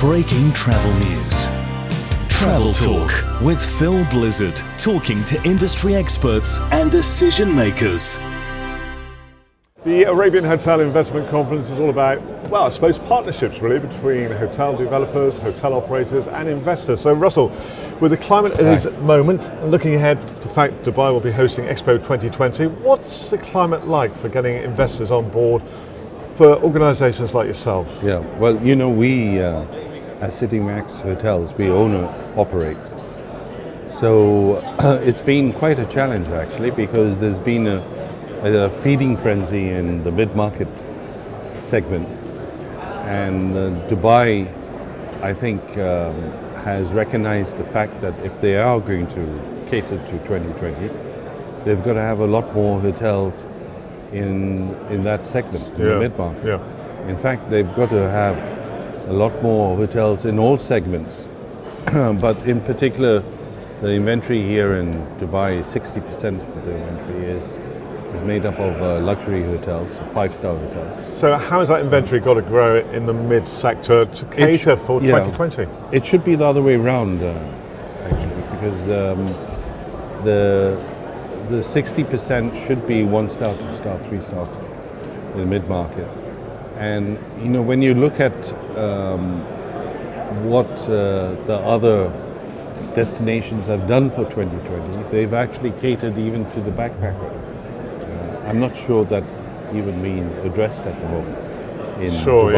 Breaking travel news. Travel Talk with Phil Blizzard, talking to industry experts and decision makers. The Arabian Hotel Investment Conference is all about, well, I suppose partnerships really between hotel developers, hotel operators and investors. So Russell, with the climate at its moment, looking ahead to the fact Dubai will be hosting Expo 2020, what's the climate like for getting investors on board for organisations like yourself? Yeah, well, you know, we at Citymax Hotels, we own and operate. So it's been quite a challenge actually, because there's been a feeding frenzy in the mid-market segment, and Dubai, I think, has recognized the fact that if they are going to cater to 2020, they've got to have a lot more hotels in that segment, in the mid-market. Yeah. In fact, they've got to have a lot more hotels in all segments, but in particular, the inventory here in Dubai, 60% of the inventory is made up of luxury hotels, 5-star hotels. So how has that inventory got to grow in the mid-sector to cater for 2020? It should be the other way around, actually, because the 60% should be 1-star, 2-star, 3-star in the mid-market. And you know, when you look at what the other destinations have done for 2020, they've actually catered even to the backpacker. I'm not sure that's even being addressed at the moment in Dubai.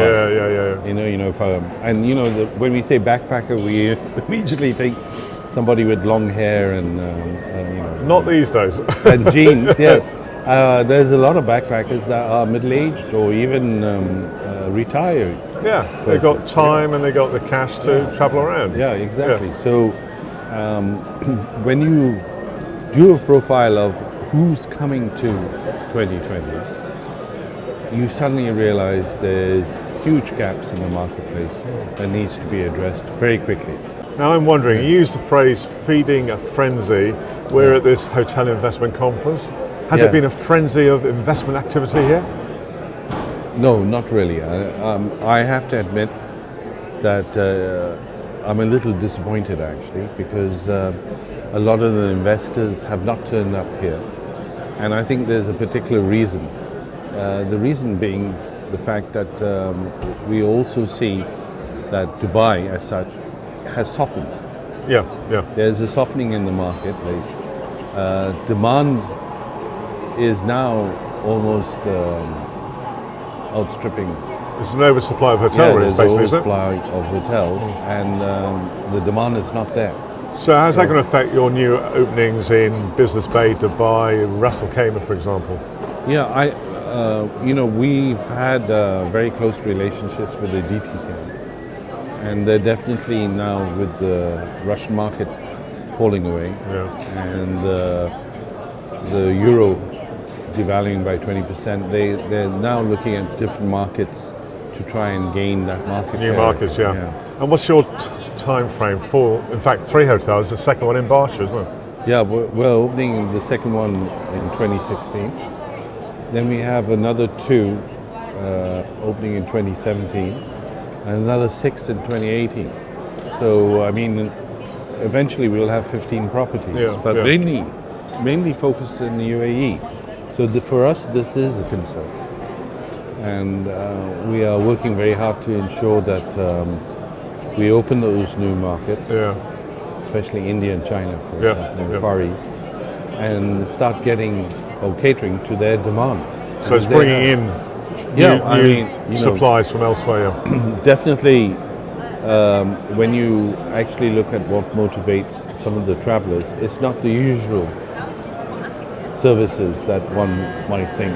Yeah. When we say backpacker, we immediately think somebody with long hair and not these days. and jeans. Yes, there's a lot of backpackers that are middle-aged or even retired. Yeah, they've got time and they got the cash to travel around. Yeah, exactly. Yeah. So when you do a profile of who's coming to 2020, you suddenly realize there's huge gaps in the marketplace that needs to be addressed very quickly. Now I'm wondering, you used the phrase feeding a frenzy. We're at this hotel investment conference. Has it been a frenzy of investment activity here? No, not really. I have to admit that I'm a little disappointed actually, because a lot of the investors have not turned up here. And I think there's a particular reason. The reason being the fact that we also see that Dubai as such has softened. Yeah. There's a softening in the marketplace. Demand is now almost outstripping. There's an oversupply of hotel rooms, basically, there's an oversupply of hotels, and the demand is not there. So how's that going to affect your new openings in Business Bay, Dubai, Russel Sharpe, for example? Yeah, we've had very close relationships with the DTC, and they're definitely now, with the Russian market falling away and the euro devaluing by 20%, they're now looking at different markets to try and gain that market share. New markets, yeah. And what's your time frame for, in fact, 3 hotels, the second one in Barsha as well? Yeah, we're opening the second one in 2016. Then we have another 2 opening in 2017, and another 6 in 2018. So, I mean, eventually we'll have 15 properties, but mainly focused in the UAE. So for us, this is a concern. And we are working very hard to ensure that we open those new markets, especially India and China, for example, in the Far East, and start getting or catering to their demands. So it's bringing in new supplies from elsewhere. Definitely, when you actually look at what motivates some of the travelers, it's not the usual services that one might think.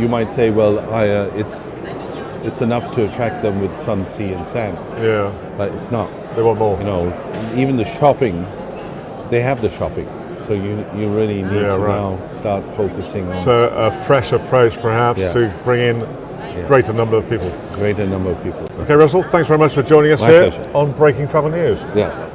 You might say, well, it's enough to attract them with sun, sea and sand. Yeah. But it's not. They want more. Even the shopping, they have the shopping. So you really need to now start focusing on... So a fresh approach perhaps to bring in greater number of people. Greater number of people. Okay, Russell, thanks very much for joining us My here pleasure. on Breaking Travel News. Yeah.